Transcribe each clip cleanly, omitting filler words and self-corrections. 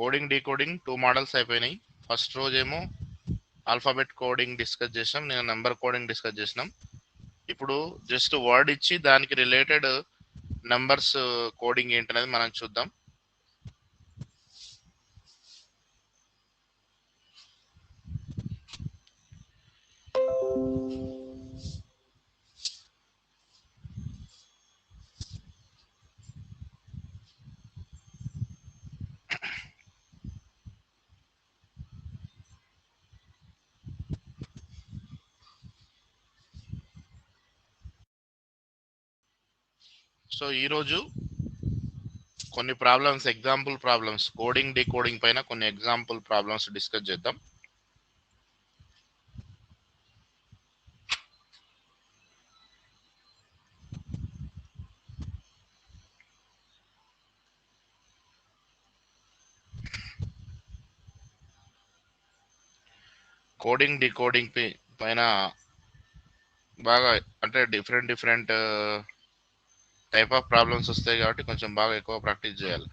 Coding decoding 2 models అయిపోయినాయి. First రోజేమో alphabet coding discuss చేసినాం, నేను నెంబర్ కోడింగ్ డిస్కస్ చేసినాం. ఇప్పుడు జస్ట్ వర్డ్ ఇచ్చి దానికి రిలేటెడ్ నంబర్స్ కోడింగ్ ఏంటనేది మనం చూద్దాం. సో ఈరోజు కొన్ని problems, example problems, coding decoding పైన కొన్ని ఎగ్జాంపుల్ ప్రాబ్లమ్స్ డిస్కస్ చేద్దాం. కోడింగ్ డీకోడింగ్ పైన బాగా అంటే different different type of problems వస్తాయి కాబట్టి కొంచెం బాగా ఎక్కువ ప్రాక్టీస్ చేయాలి.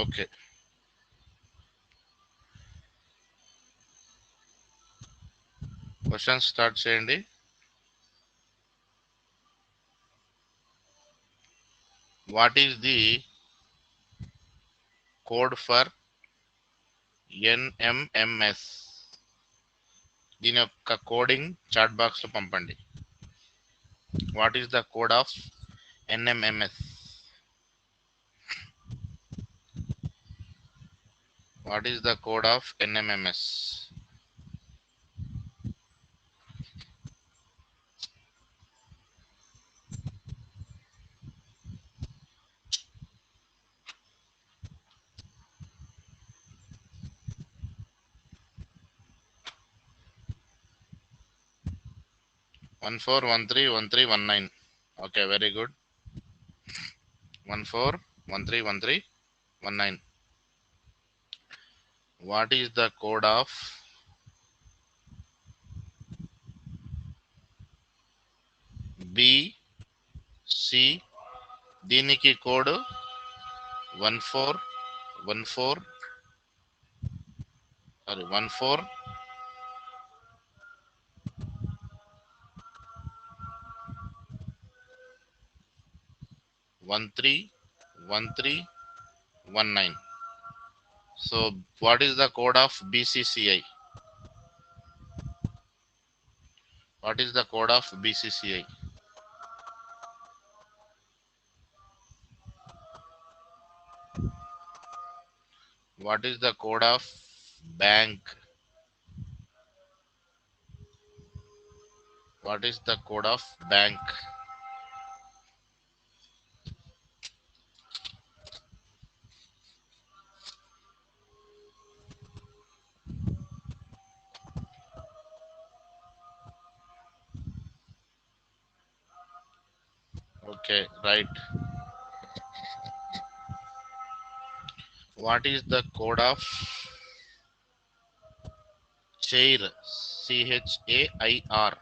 ఓకే, క్వశ్చన్ స్టార్ట్ చేయండి. What is the code for NMMS? దీని యొక్క కోడింగ్ చాట్ బాక్స్ లో పంపండి. What is the code of NMMS? What is the code of NMMS? 14131319. Okay, very good. 14131319. What is the code of B? దీనికి కోడ్ 1414 sorry 14131319. So what is the code of BCCI? What is the code of BCCI? What is the code of bank? What is the code of bank? Okay, right. What is the code of chair? CHAIR.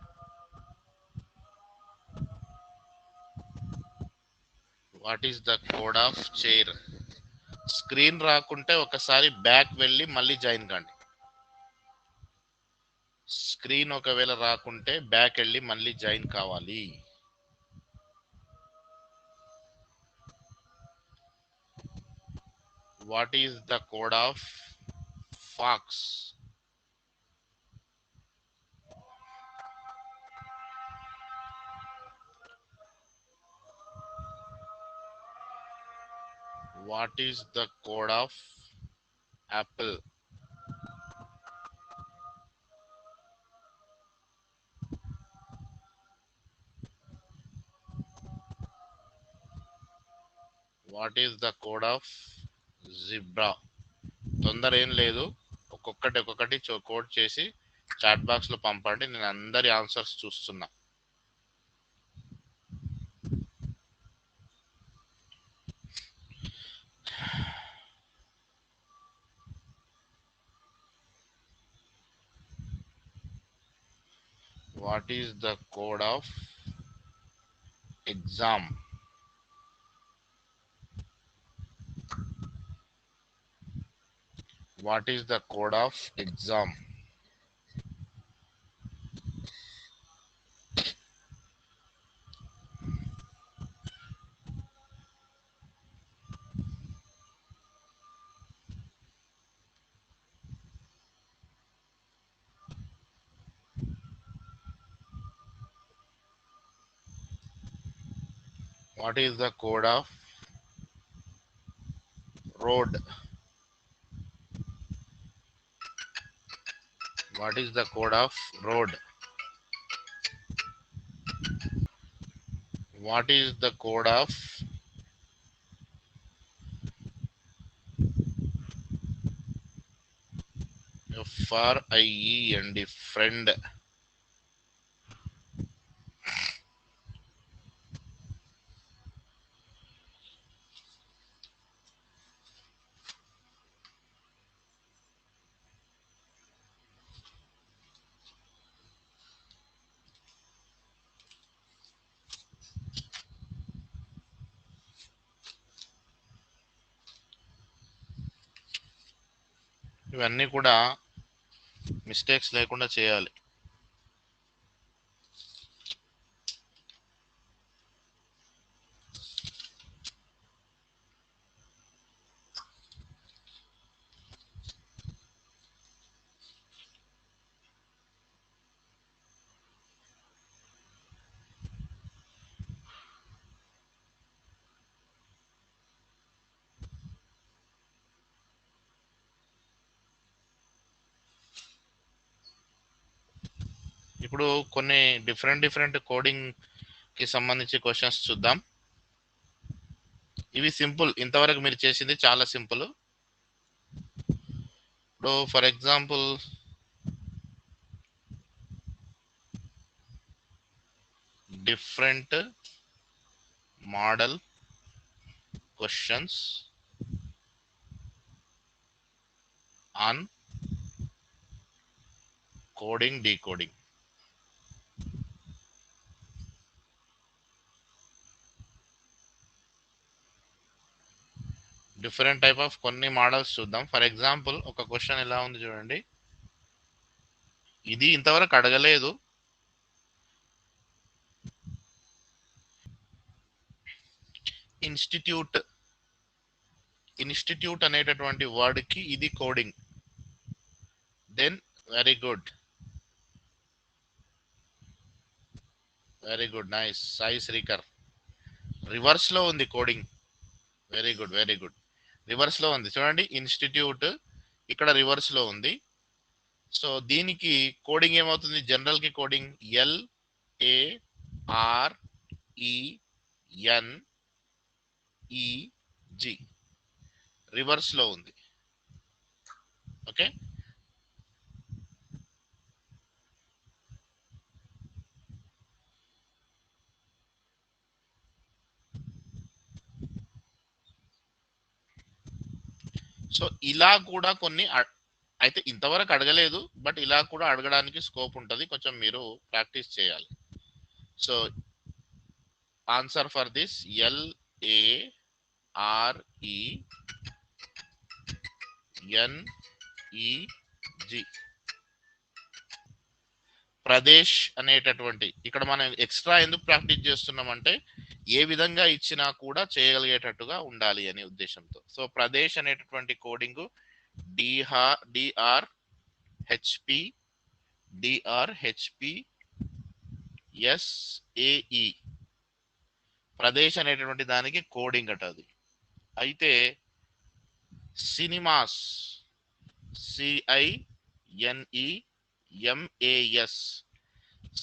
What is the code of chair? Screen రాకుంటే ఒకసారి back వెళ్ళి మళ్ళీ join కండి. Screen ఒకవేళ రాకుంటే back వెళ్ళి మళ్ళీ join కావాలి. What is the code of fox? What is the code of apple? What is the code of zebra? తొందర ఏం లేదు, ఒక్కొక్కటి కోడ్ చేసి చాట్ బాక్స్ లో పంపండి. నేను అందరి ఆన్సర్స్ చూస్తున్నా. What is the code of exam? What is the code of exam? What is the code of road? What is the code of road? What is the code of FRIEND friend? ఇవన్నీ కూడా mistakes లేకుండా చేయాలి. ఇప్పుడు కొన్ని different coding కి సంబంధించి questions చూద్దాం. ఇవి సింపుల్, ఇంతవరకు మీరు చేసింది చాలా సింపుల్. ఇప్పుడు for example different model questions on coding decoding. Different type of కొన్ని మోడల్స్ చూద్దాం. ఫర్ ఎగ్జాంపుల్ ఒక క్వశ్చన్ ఎలా ఉంది చూడండి. ఇది ఇంతవరకు అడగలేదు. ఇన్స్టిట్యూట్ అనేటటువంటి వర్డ్ కి ఇది coding. Then very good nice Sai Srikar. Reverse లో ఉంది కోడింగ్. వెరీ గుడ్ రివర్స్ లో ఉంది చూడండి. ఇన్స్టిట్యూట్ ఇక్కడ రివర్స్ లో ఉంది. సో దీనికి కోడింగ్ ఏమవుతుంది? జనరల్ కి కోడింగ్ LARENEG రివర్స్ లో ఉంది. ఓకే, సో ఇలా కూడా కొన్ని అయితే ఇంతవరకు అడగలేదు, బట్ ఇలా కూడా అడగడానికి స్కోప్ ఉంటుంది. కొంచెం మీరు ప్రాక్టీస్ చేయాలి. So answer for this LARENEG. Pradesh అనేటటువంటి, ఇక్కడ మనం ఎక్స్ట్రా ఎందుకు ప్రాక్టీస్ చేస్తున్నామంటే ఏ విధంగా ఇచ్చినా కూడా చేయగలిగేటట్టుగా ఉండాలి అనే ఉద్దేశంతో. సో ప్రదేశ్ అనేటటువంటి కోడింగ్ DRHPSAE ప్రదేశ్ అనేటటువంటి దానికి కోడింగ్ అట అది. అయితే సినిమాస్ CINEMAS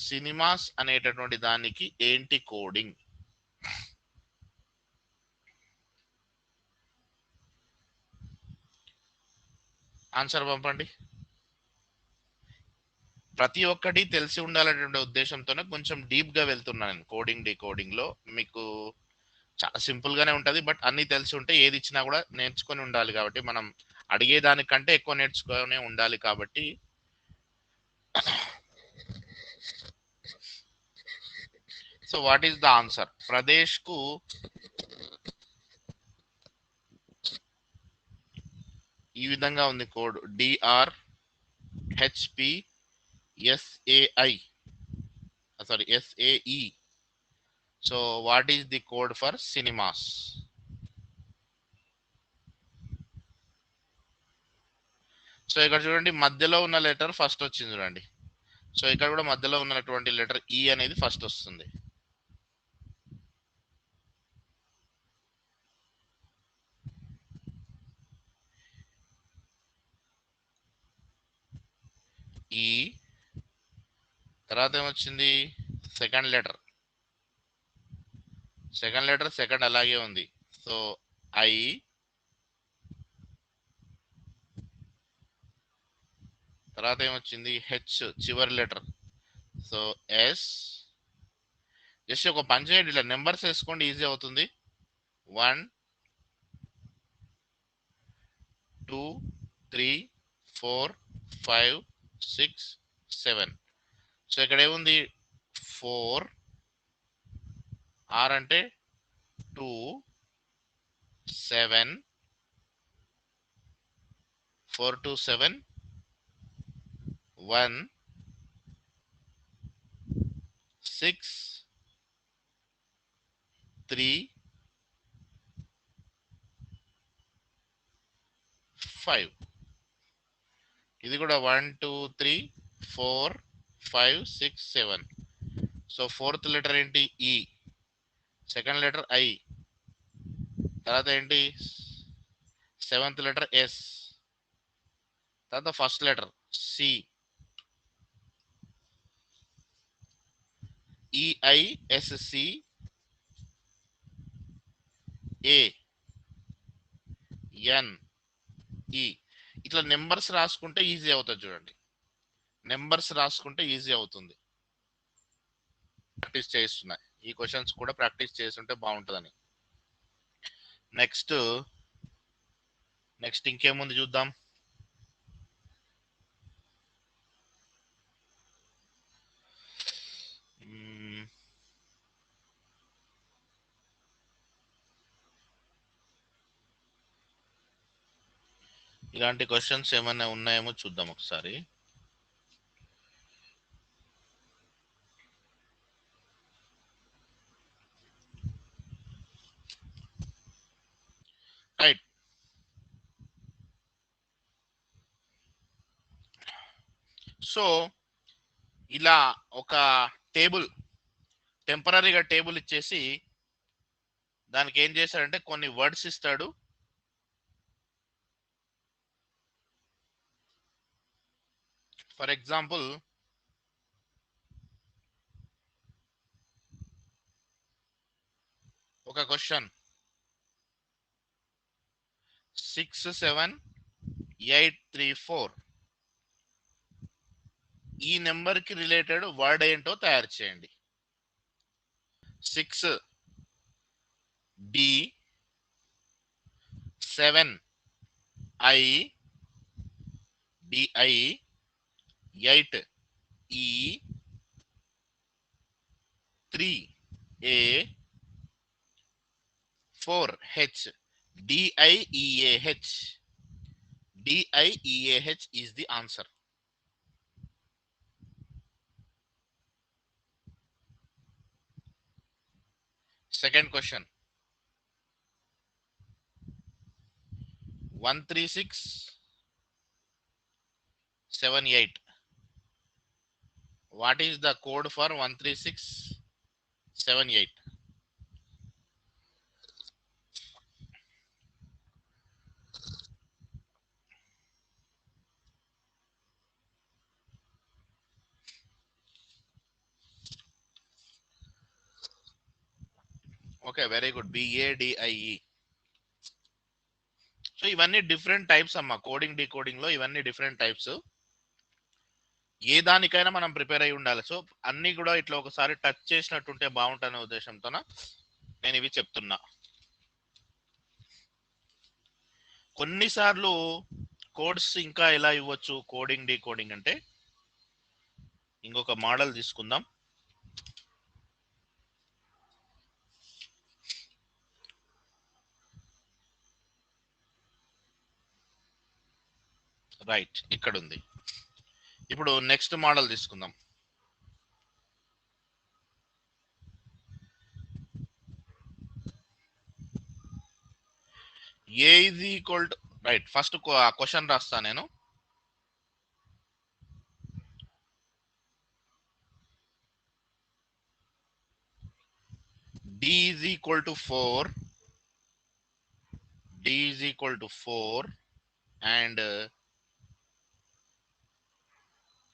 సినిమాస్ అనేటటువంటి దానికి ఏంటి కోడింగ్? ఆన్సర్ పంపండి. ప్రతి ఒక్కటి తెలిసి ఉండాలనే ఉద్దేశంతోనే కొంచెం డీప్ గా వెళ్తున్నాను కోడింగ్ డీకోడింగ్ లో. మీకు చాలా సింపుల్ గానే ఉంటది, బట్ అన్ని తెలిసి ఉంటే ఏది ఇచ్చినా కూడా నేర్చుకొని ఉండాలి. కాబట్టి మనం అడిగేదానికంటే ఎక్కువ నేర్చుకొని ఉండాలి. కాబట్టి so what is the answer? Pradesh కు ఈ విధంగా ఉంది code DRHPSAI, sorry SAE. So what is the code for cinemas? So ఇక్కడ చూడండి మధ్యలో ఉన్న లెటర్ ఫస్ట్ వచ్చింది చూడండి. సో ఇక్కడ కూడా మధ్యలో ఉన్నటువంటి లెటర్ ఈ అనేది ఫస్ట్ వస్తుంది. ఈ తర్వాత ఏమొచ్చింది? సెకండ్ లెటర్ సెకండ్ అలాగే ఉంది. సో ఐ, తర్వాత ఏమొచ్చింది? హెచ్ చివరి లెటర్. So yes. జస్ట్ ఒక పని చేయండి, ఇట్లా నెంబర్స్ వేసుకోండి, ఈజీ అవుతుంది. 1 2 3 4 5 6 7. సో ఇక్కడ ఏముంది? 4, ఆర్ అంటే 2, 7, 4 2 7, 1 6 3 5. ఇది కూడా 1 2 3 4 5 6 7. సో ఫోర్త్ లెటర్ ఏంటి? ఈ. Second letter I. తర్వాత ఏంటి? Seventh letter S. తర్వాత first letter C. EISC ANE. ఇట్లా నెంబర్స్ రాసుకుంటే ఈజీ అవుతుంది. చూడండి, నెంబర్స్ రాసుకుంటే ఈజీ అవుతుంది. ప్రాక్టీస్ చేస్తున్నా, ఈ క్వశ్చన్స్ కూడా ప్రాక్టీస్ చేస్తుంటే బాగుంటుందని. నెక్స్ట్ ఇంకేముంది చూద్దాం. ఇలాంటి క్వశ్చన్స్ ఏమైనా ఉన్నాయేమో చూద్దాం ఒకసారి. రైట్. సో ఇలా ఒక టెంపరీగా టేబుల్ ఇచ్చేసి దానికి ఏం చేశాడంటే కొన్ని వర్డ్స్ ఇస్తాడు. ఫర్ ఎగ్జాంపుల్ ఒక క్వశ్చన్ 67834, ఈ నెంబర్ కి రిలేటెడ్ వర్డ్ ఏంటో తయారు చేయండి. 6 డి 7 ఐ డిఐ 8 ఈ 3 ఏ 4 H DIEAH. DIEAH is the answer. Second question. 13678. What is the code for 13678? Okay, very good. BADIE. So ఇవన్నీ డిఫరెంట్ టైప్స్ అమ్మా. కోడింగ్ డీకోడింగ్ లో ఇవన్నీ డిఫరెంట్ టైప్స్. ఏ దానికైనా మనం ప్రిపేర్ అయి ఉండాలి. సో అన్ని కూడా ఇట్లా ఒకసారి టచ్ చేసినట్టుంటే బాగుంటుందనే ఉద్దేశంతోన నేను ఇవి చెప్తున్నా. కొన్నిసార్లు కోడ్స్ ఇంకా ఎలా ఇవ్వచ్చు కోడింగ్ డీకోడింగ్ అంటే, ఇంకొక మోడల్ తీసుకుందాం. రైట్, ఇక్కడ ఉంది. ఇప్పుడు నెక్స్ట్ మోడల్ తీసుకుందాం. A is equal to, right, first question రాస్తా నేను. d is equal to 4, d is equal to 4 and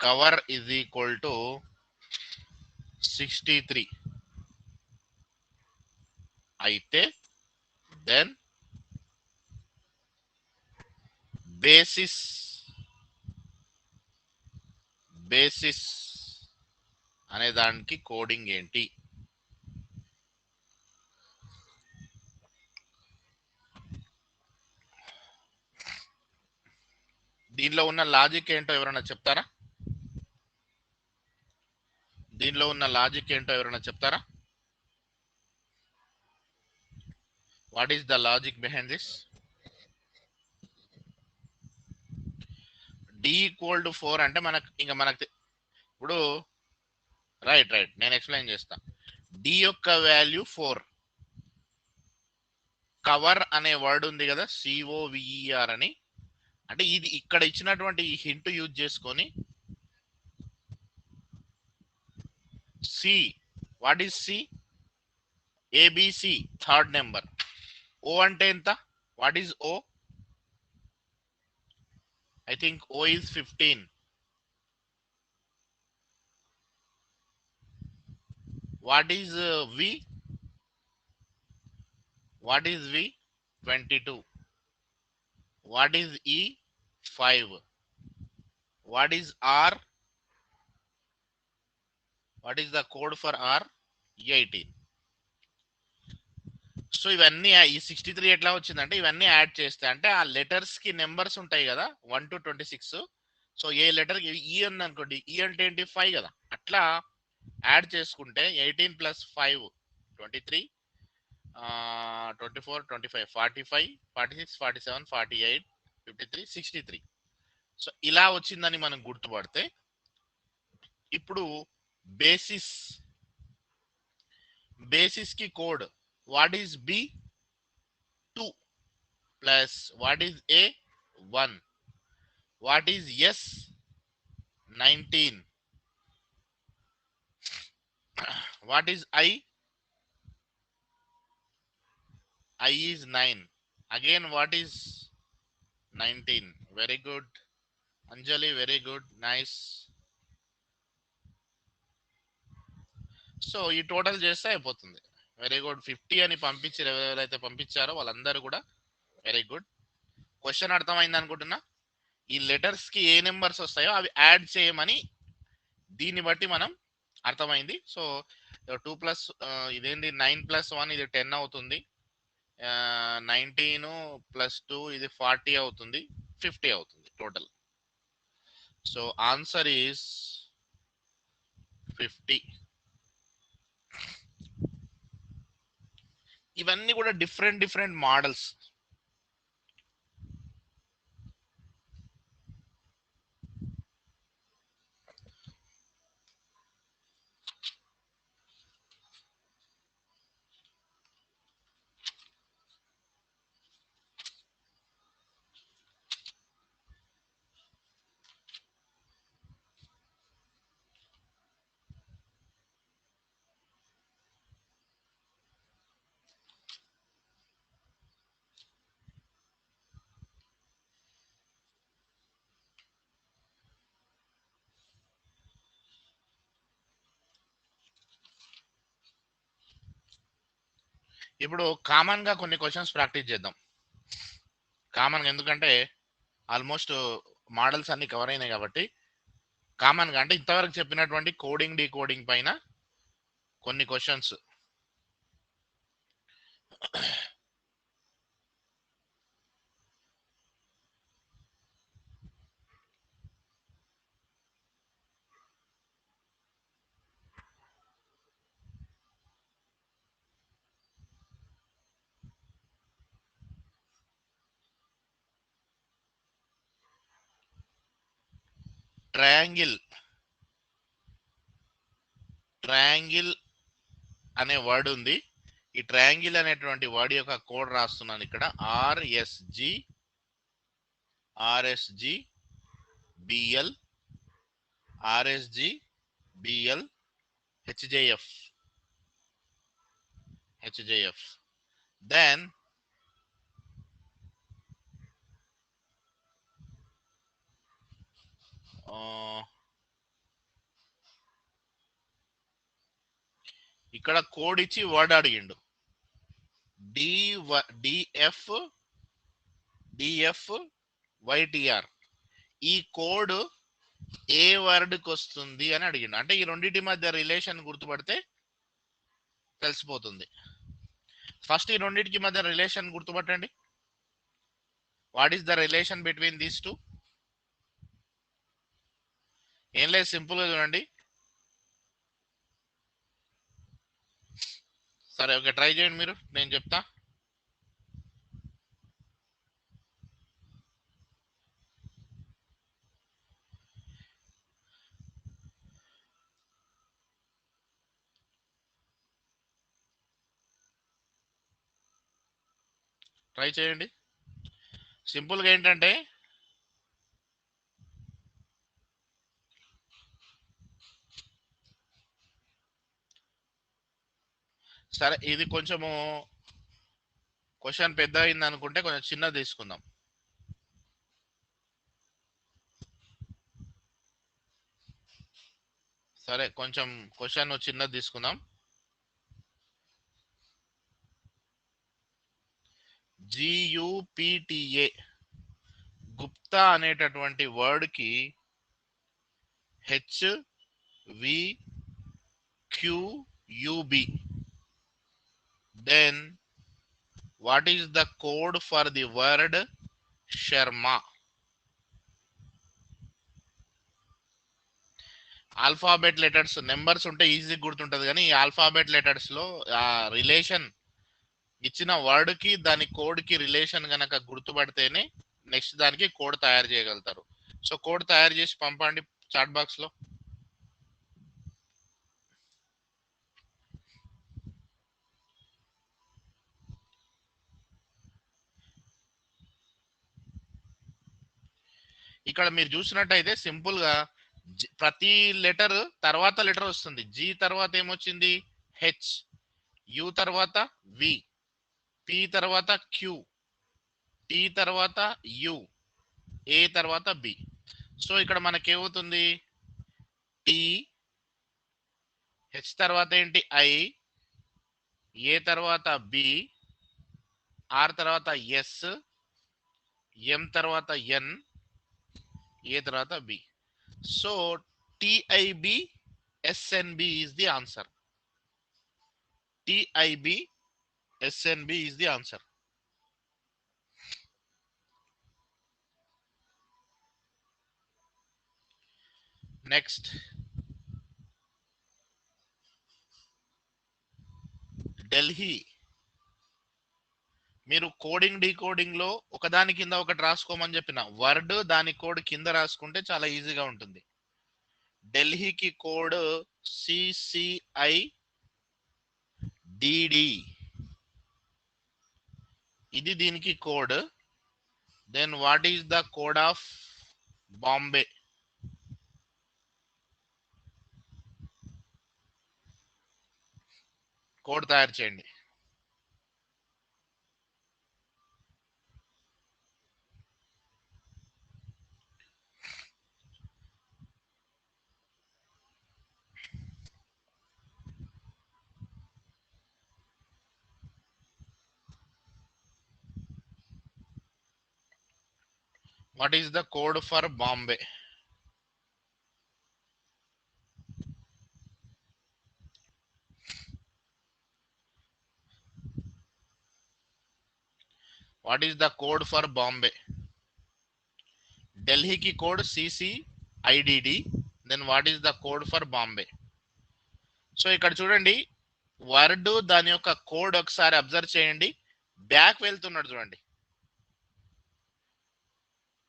cover is equal to 63 అయితే దెన్ బేసిస్ బేసిస్ అనే దానికి కోడింగ్ ఏంటి? దీనిలో ఉన్న లాజిక్ ఏంటో ఎవరైనా చెప్తారా? దీనిలో ఉన్న లాజిక్ ఏంటో ఎవరైనా చెప్తారా? What is the logic behind this? D equal to 4 అంటే మనకు ఇప్పుడు రైట్ నేను ఎక్స్ప్లెయిన్ చేస్తా. డి యొక్క వాల్యూ 4, కవర్ అనే వర్డ్ ఉంది కదా, సిఓవిఈఆర్ అని, అంటే ఇది ఇక్కడ ఇచ్చినటువంటి ఈ హింట్ యూజ్ చేసుకొని C, what is C? ABC third number. O అంటే ఎంత? What is O? I think O is 15. What is V? What is V? 22. What is E? 5. What is R? What is the code for R? 18. So ఇవన్నీ ఈ 63 ఎట్లా వచ్చిందంటే ఇవన్నీ add చేస్తే, అంటే ఆ లెటర్స్ కి నెంబర్స్ ఉంటాయి కదా 1 to 26. సో ఏ లెటర్ కి ఈ ఉంది అనుకోండి, ఈ అంటే ఏంటి? 5 కదా. అట్లా యాడ్ చేసుకుంటే 18 + 5 23, 24, 25, 45, 46, 47, 48, 53, 63. సో ఇలా వచ్చిందని మనం గుర్తుపడితే, ఇప్పుడు బేసిస్ కి code what is B? 2 plus what is A? 1. What is S? 19. What is I? I is 9. Again, what is 19? Very good. Anjali, very good. Nice. So ఈ టోటల్ చేస్తే అయిపోతుంది. Very good. 50 అని పంపించి ఎవరైతే పంపించారో వాళ్ళందరూ కూడా వెరీ గుడ్. క్వశ్చన్ అర్థమైంది అనుకుంటున్నా. ఈ లెటర్స్ కి ఏ నెంబర్స్ వస్తాయో అవి యాడ్ చేయమని దీన్ని బట్టి మనం అర్థమైంది. సో 2 ప్లస్ ఇదేంటి 9 + 1 ఇది 10 అవుతుంది. 19 + 2 ఇది 40 అవుతుంది. 50 అవుతుంది టోటల్. So answer is 50. ఇవన్నీ కూడా డిఫరెంట్ మోడల్స్. ఇప్పుడు కామన్ గా కొన్ని క్వశ్చన్స్ ప్రాక్టీస్ చేద్దాం. కామన్ గా, ఎందుకంటే ఆల్మోస్ట్ మోడల్స్ అన్ని కవర్ అయినాయి కాబట్టి కామన్ గా, అంటే ఇంతవరకు చెప్పినటువంటి కోడింగ్ డీకోడింగ్ పైన కొన్ని క్వశ్చన్స్. ట్రయాంగిల్ అనే వర్డ్ ఉంది. ఈ ట్రయాంగిల్ అనేటువంటి వర్డ్ యొక్క కోడ్ రాస్తున్నాను ఇక్కడ. ఆర్ఎస్జి బిఎల్ హెచ్జేఎఫ్. దెన్ ఇక్కడ కోడ్ ఇచ్చి వర్డ్ అడిగిండు. డిఎఫ్ వైటిఆర్. ఈ కోడ్ ఏ వర్డ్కి వస్తుంది అని అడిగిండు. అంటే ఈ రెండింటి మధ్య రిలేషన్ గుర్తుపడితే తెలిసిపోతుంది. ఫస్ట్ ఈ రెండింటికి మధ్య రిలేషన్ గుర్తుపట్టండి. What is the relation between these two? ఏం లేదు, సింపుల్గా చూడండి. సరే, ఓకే, ట్రై చేయండి మీరు, నేను చెప్తా. ట్రై చేయండి. సింపుల్గా ఏంటంటే సరే, ఇది కొంచెము క్వశ్చన్ పెద్ద అయింది అనుకుంటే కొంచెం చిన్నది తీసుకుందాం. సరే, కొంచెం క్వశ్చన్ చిన్నది తీసుకుందాం. GUPTA గుప్తా అనేటటువంటి వర్డ్ కి HVQUB. then what is the code for the word Sharma? Alphabet letters, numbers ఉంటే ఈజీ గుర్తుంటది, కానీ ఈ ఆల్ఫాబెట్ లెటర్స్ లో ఆ రిలేషన్ ఇచ్చిన వర్డ్ కి దాని కోడ్ కి రిలేషన్ గనక గుర్తుపడితేనే నెక్స్ట్ దానికి కోడ్ తయారు చేయగలుగుతారు. సో కోడ్ తయారు చేసి పంపండి చాట్ బాక్స్ లో. ఇక్కడ మీరు చూసినట్టయితే సింపుల్ గా ప్రతి లెటర్ తర్వాత లెటర్ వస్తుంది. జి తర్వాత ఏమొచ్చింది? హెచ్, యు తర్వాత వి, పి తర్వాత క్యూ, టి తర్వాత యు, ఏ తర్వాత బి. సో ఇక్కడ మనకేమవుతుంది? టి, హెచ్ తర్వాత ఏంటి? ఐ, ఏ తర్వాత బి, ఆర్ తర్వాత ఎస్, ఎం తర్వాత ఎన్, ఏ తర్వాత B. So TIB SNB is the answer. TIB SNB is the answer. Next, Delhi. మీరు కోడింగ్ డీకోడింగ్ లో ఒకదాని కింద ఒకటి రాసుకోమని చెప్పిన వర్డ్ దాని కోడ్ కింద రాసుకుంటే చాలా ఈజీగా ఉంటుంది. ఢిల్లీకి కోడ్ CCIDD, ఇది దీనికి code. Then what is the code of Bombay? Code తయారు చేయండి. What is the code for Bombay? What is the code for Bombay? Delhi ki code CCIDD. Then what is the code for Bombay? So ఇక్కడ చూడండి, word దాని యొక్క code ఒకసారి observe చేయండి. Back వెళ్తున్నాడు చూడండి.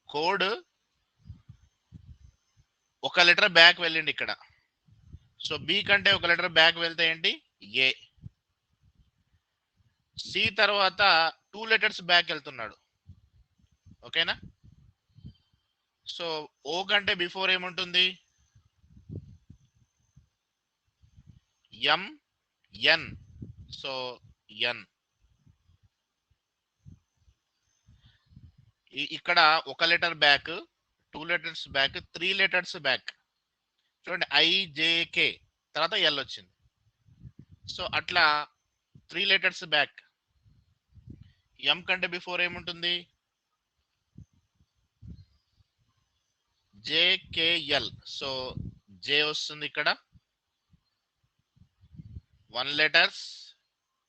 కోడ్ ఒక లెటర్ బ్యాక్ వెళ్ళిండి ఇక్కడ. సో బి కంటే ఒక లెటర్ బ్యాక్ వెళ్తే ఏంటి? ఏ. సి తర్వాత 2 లెటర్స్ బ్యాక్ వెళ్తున్నాడు. ఓకేనా? సో ఓ కంటే బిఫోర్ ఏముంటుంది? ఎం ఎన్. సో ఎన్. ఇక్కడ ఒక letter back, 2 letters back, 3 letters back. చూడండి ఐజేకే తర్వాత ఎల్ వచ్చింది. సో అట్లా 3 లెటర్స్ బ్యాక్. ఎం కంటే బిఫోర్ ఏముంటుంది? జేకేఎల్. సో జే వస్తుంది ఇక్కడ. 1 లెటర్స్,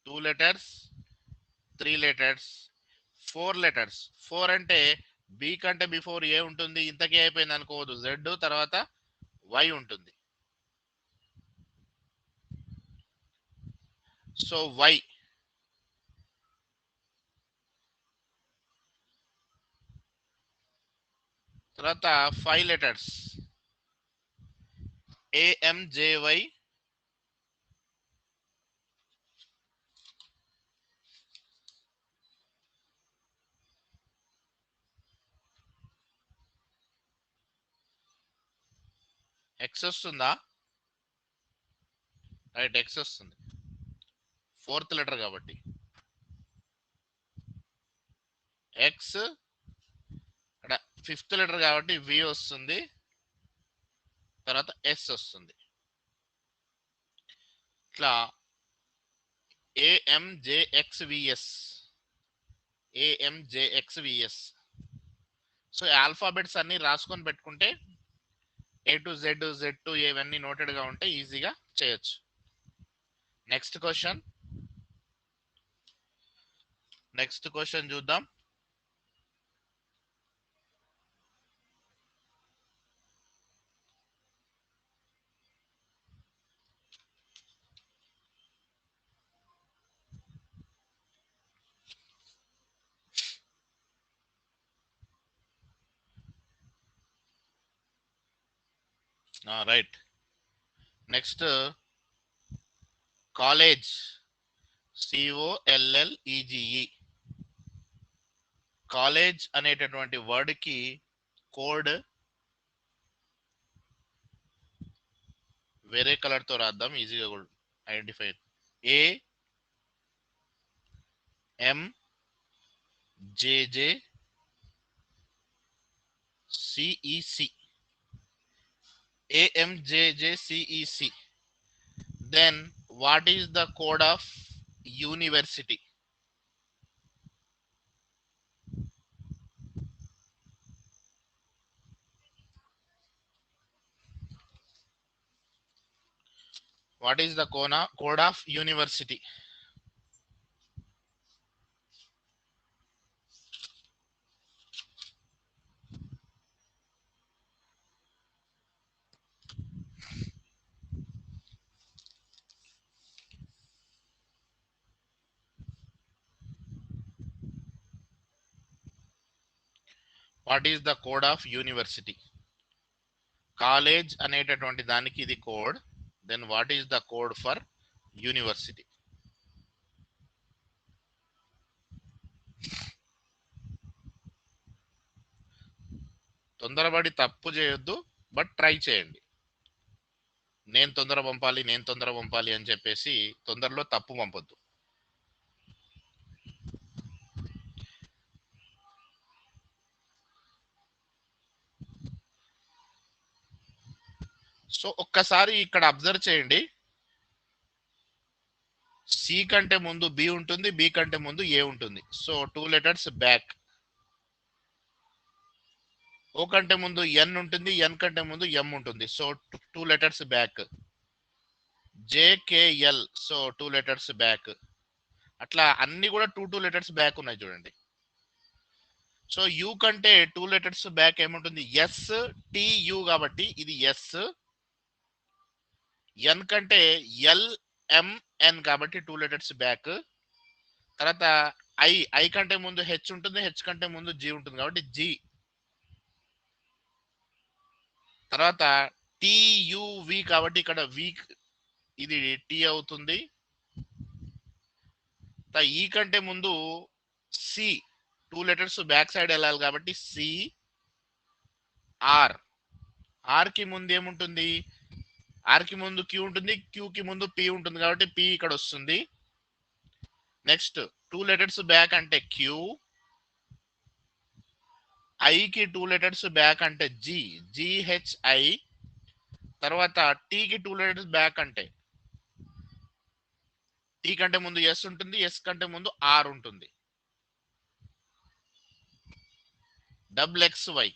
2 లెటర్స్, 3 లెటర్స్, 4 లెటర్స్. 4 అంటే బి కంటే బిఫోర్ ఏ ఉంటుంది, ఇంతకీ అయిపోయింది అనుకోవద్దు. జెడ్ తర్వాత వై ఉంటుంది. So Y. తర్వాత 5 లెటర్స్ ఏఎంజేవై. ఎక్స్ వస్తుందా? రైట్, ఎక్స్ వస్తుంది. 4th లెటర్ కాబట్టి ఎక్స్. ఇక్కడ 5th లెటర్ కాబట్టి వి వస్తుంది. తర్వాత ఎస్ వస్తుంది. ఇట్లా ఏఎంజేఎక్స్విఎస్, ఏఎంజేఎక్స్విఎస్. సో ఆల్ఫాబెట్స్ అన్ని రాసుకొని పెట్టుకుంటే A to Z, Z to ఇవన్నీ నోటెడ్ గా ఉంటే ఈజీగా చేయొచ్చు. నెక్స్ట్ క్వశ్చన్ చూద్దాం. Right. Next college, COLLEGE. College అనేటటువంటి వర్డ్ కి కోడ్ వేరే కలర్ తో రాద్దాం, ఈజీగా identify. AMJJCEC. AMJJCEC. Then what is the code of university? What is the code of university? What is the code of university? College అనేటటువంటి దానికి ఇది code. Then what is the code for university? తొందరపడి తప్పు చేయొద్దు, but try చేయండి. నేను తొందర పంపాలి అని చెప్పేసి తొందరలో తప్పు పంపొద్దు. సో ఒక్కసారి ఇక్కడ అబ్జర్వ్ చేయండి. సి కంటే ముందు బి ఉంటుంది, బి కంటే ముందు ఏ ఉంటుంది. So 2 letters back. ఓ కంటే ముందు ఎన్ ఉంటుంది, ఎన్ కంటే ముందు ఎం ఉంటుంది. So 2 letters back. JKL. So 2 letters back. అట్లా అన్ని కూడా 2 లెటర్స్ బ్యాక్ ఉన్నాయి చూడండి. సో యు కంటే 2 లెటర్స్ బ్యాక్ ఏముంటుంది? ఎస్ టియు కాబట్టి ఇది ఎస్. ఎన్ కంటే ఎల్ఎంఎన్ కాబట్టి 2 లెటర్స్ బ్యాక్. తర్వాత ఐ కంటే ముందు హెచ్ ఉంటుంది, హెచ్ కంటే ముందు జి ఉంటుంది కాబట్టి జి. తర్వాత టియువి కాబట్టి ఇక్కడ వీక్ ఇది టీ అవుతుంది. ఈ కంటే ముందు సి 2 లెటర్స్ బ్యాక్ సైడ్ వెళ్ళాలి కాబట్టి సి ఆర్. ఆర్ కి ముందు ఏముంటుంది? ఆర్ కి ముందు క్యూ ఉంటుంది, క్యూ కి ముందు పి ఉంటుంది కాబట్టి పి ఇక్కడ వస్తుంది. నెక్స్ట్ 2 లెటర్స్ బ్యాక్ అంటే క్యూ, ఐకి 2 లెటర్స్ బ్యాక్ అంటే జి, జిహెచ్ఐ. తర్వాత టీకి 2 లెటర్స్ బ్యాక్ అంటే టీ కంటే ముందు ఎస్ ఉంటుంది, ఎస్ కంటే ముందు ఆర్ ఉంటుంది. Double X Y.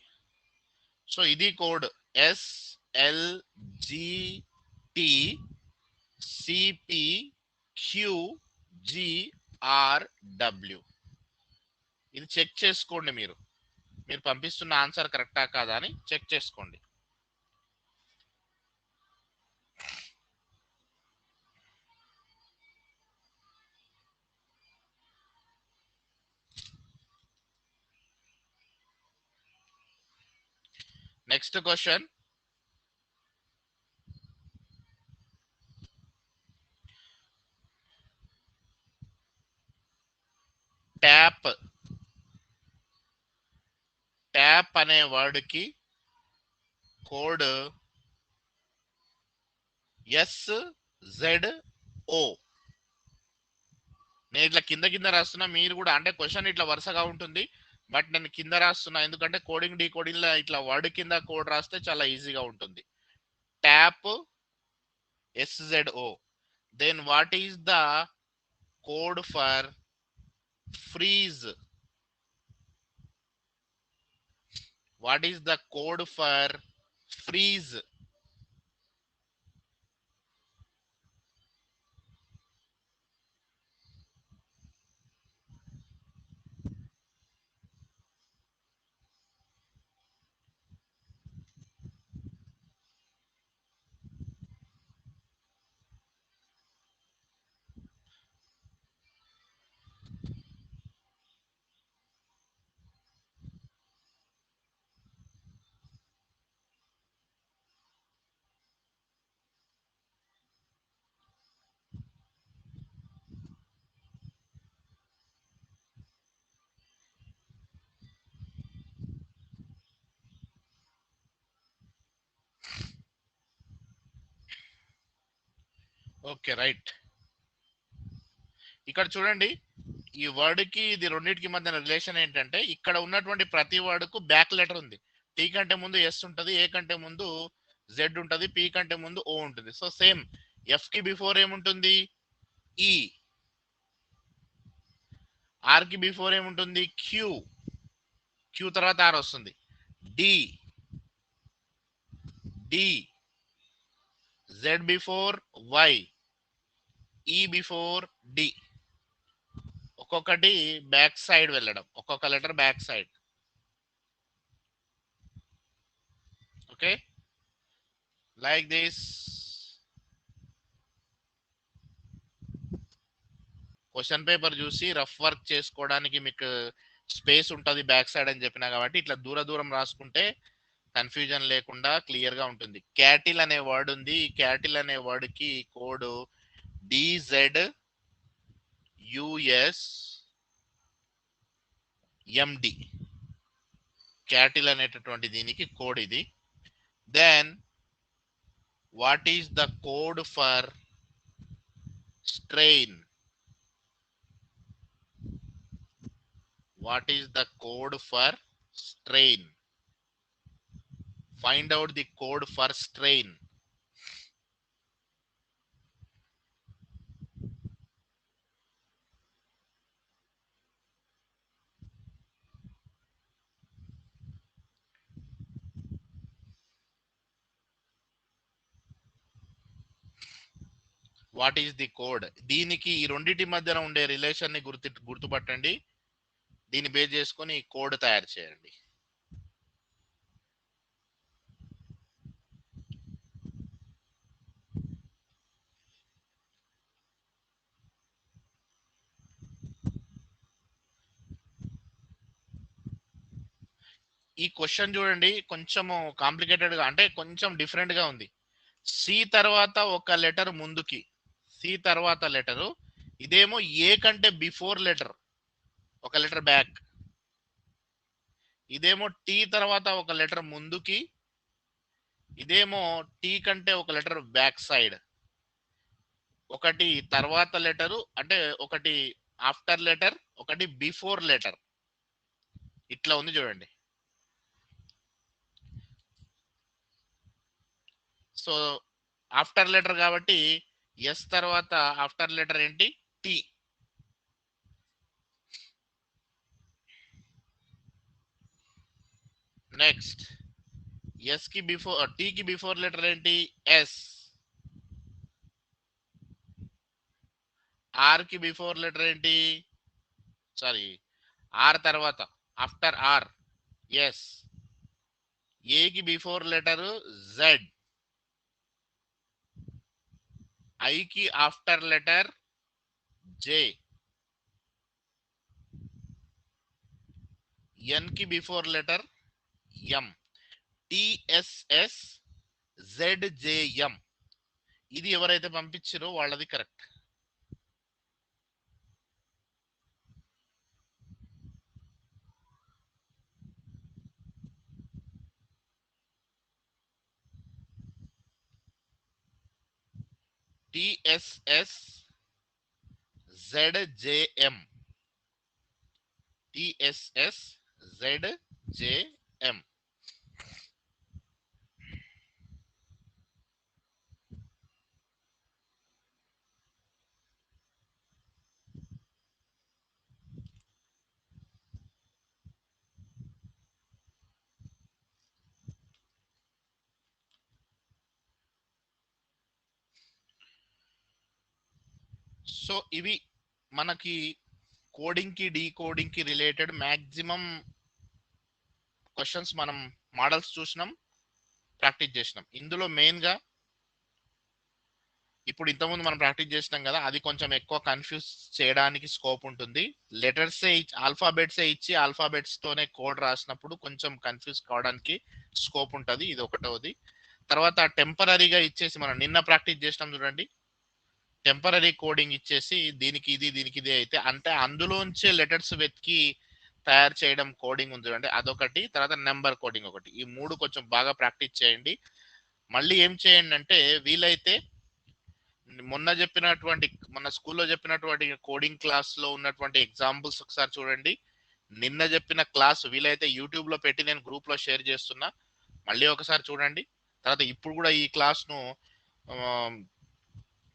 సో ఇది కోడ్ SLGT CPQGRW. ఇది చెక్ చేసుకోండి. మీరు పంపిస్తున్న ఆన్సర్ కరెక్టా కాదా అని చెక్ చేసుకోండి. Next question. ట్యాప్. ట్యాప్ అనే వర్డ్ కి కోడ్ SZO. నేను ఇట్లా కింద కింద రాస్తున్నా, మీరు కూడా అంటే క్వశ్చన్ ఇట్లా వరుసగా ఉంటుంది, బట్ నేను కింద రాస్తున్నా ఎందుకంటే కోడింగ్ డీకోడింగ్ లో ఇట్లా వర్డ్ కింద కోడ్ రాస్తే చాలా ఈజీగా ఉంటుంది. Tap SZO. Then what is the code for freeze? What is the code for freeze? Okay, right. ఇక్కడ చూడండి, ఈ వర్డ్ కి ఇది రెండింటికి మధ్య రిలేషన్ ఏంటంటే ఇక్కడ ఉన్నటువంటి ప్రతి వర్డ్ కు బ్యాక్ లెటర్ ఉంది. టీ కంటే ముందు ఎస్ ఉంటుంది, ఏ కంటే ముందు జెడ్ ఉంటుంది, పి కంటే ముందు ఓ ఉంటుంది. సో సేమ్ ఎఫ్ కి బిఫోర్ ఏముంటుంది? ఈ. ఆర్ కి బిఫోర్ ఏముంటుంది? క్యూ. క్యూ తర్వాత ఆర్ వస్తుంది. D. D. Z before Y. E before D. ఒక్కొక్కటి బ్యాక్ సైడ్ వెళ్ళడం, ఒక్కొక్క letter back side. Okay, like this. Question paper చూసి రఫ్ వర్క్ చేసుకోవడానికి మీకు స్పేస్ ఉంటుంది బ్యాక్ సైడ్ అని చెప్పినా కాబట్టి ఇట్లా దూర దూరం రాసుకుంటే కన్ఫ్యూజన్ లేకుండా క్లియర్ గా ఉంటుంది. క్యాటిల్ అనే వర్డ్ ఉంది. ఈ క్యాటిల్ అనే వర్డ్ కి కోడ్ DZUSMD. క్యాటిల్ అనేటటువంటి దీనికి కోడ్ ఇది. Then what is the code for strain? What is the code for strain? Find out the code for strain. What is the code? దీనికి ఈ రెండింటి మధ్యన ఉండే రిలేషన్ ని గుర్తుపట్టండి. దీన్ని బేస్ చేసుకొని కోడ్ తయారు చేయండి. ఈ క్వశ్చన్ చూడండి, కొంచెము కాంప్లికేటెడ్ గా అంటే కొంచెం డిఫరెంట్ గా ఉంది. సి తర్వాత ఒక లెటర్ ముందుకి, సి తర్వాత లెటరు, ఇదేమో ఏ కంటే బిఫోర్ లెటర్, ఒక లెటర్ బ్యాక్. ఇదేమో టీ తర్వాత ఒక లెటర్ ముందుకి, ఇదేమో టీ కంటే ఒక లెటర్ బ్యాక్ సైడ్. ఒకటి తర్వాత లెటరు అంటే ఒకటి ఆఫ్టర్ లెటర్, ఒకటి బిఫోర్ లెటర్. ఇట్లా ఉంది చూడండి. సో ఆఫ్టర్ లెటర్ కాబట్టి ఎస్ తర్వాత ఆఫ్టర్ లెటర్ ఏంటి? టీ. నెక్స్ట్ ఎస్ కి బిఫోర్, టీ కి బిఫోర్ లెటర్ ఏంటి? ఎస్. ఆర్ కి బిఫోర్ లెటర్ ఏంటి? సారీ, ఆర్ తర్వాత ఆఫ్టర్ ఆర్ ఎస్. ఏ కి బిఫోర్ లెటర్ జెడ్. ఐ కి ఆఫ్టర్ లెటర్ జే. ఎన్ కి బిఫోర్ లెటర్ ఎం. టిఎస్ఎస్ జెడ్జేఎం. ఇది ఎవరైతే పంపించారో వాళ్ళది కరెక్ట్. టిఎస్ఎస్ జెడ్జేఎం. టిఎస్ఎస్ జెడ్జేఎం. సో ఇవి మనకి కోడింగ్ కి డీకోడింగ్ కి రిలేటెడ్ మ్యాక్సిమం క్వశ్చన్స్ మనం మోడల్స్ చూసినాం, ప్రాక్టీస్ చేసినాం. ఇందులో మెయిన్ గా ఇప్పుడు ఇంతకుముందు మనం ప్రాక్టీస్ చేసినాం కదా, అది కొంచెం ఎక్కువ కన్ఫ్యూజ్ చేయడానికి స్కోప్ ఉంటుంది. లెటర్సే ఆల్ఫాబెట్సే ఇచ్చి ఆల్ఫాబెట్స్ తోనే కోడ్ రాసినప్పుడు కొంచెం కన్ఫ్యూజ్ కావడానికి స్కోప్ ఉంటుంది. ఇది ఒకటవది. తర్వాత టెంపరీగా ఇచ్చేసి మనం నిన్న ప్రాక్టీస్ చేసినాం చూడండి, టెంపరీ కోడింగ్ ఇచ్చేసి దీనికి ఇది దీనికి ఇది అయితే అంటే అందులోంచే లెటర్స్ వెతికి తయారు చేయడం కోడింగ్ ఉంది చూడండి, అదొకటి. తర్వాత నెంబర్ కోడింగ్ ఒకటి. ఈ మూడు కొంచెం బాగా ప్రాక్టీస్ చేయండి. మళ్ళీ ఏం చేయండి అంటే వీలైతే మొన్న స్కూల్లో చెప్పినటువంటి కోడింగ్ క్లాస్ లో ఉన్నటువంటి ఎగ్జాంపుల్స్ ఒకసారి చూడండి. నిన్న చెప్పిన క్లాస్ వీలైతే యూట్యూబ్ లో పెట్టి నేను గ్రూప్ లో షేర్ చేస్తున్నా, మళ్ళీ ఒకసారి చూడండి. తర్వాత ఇప్పుడు కూడా ఈ క్లాస్ ను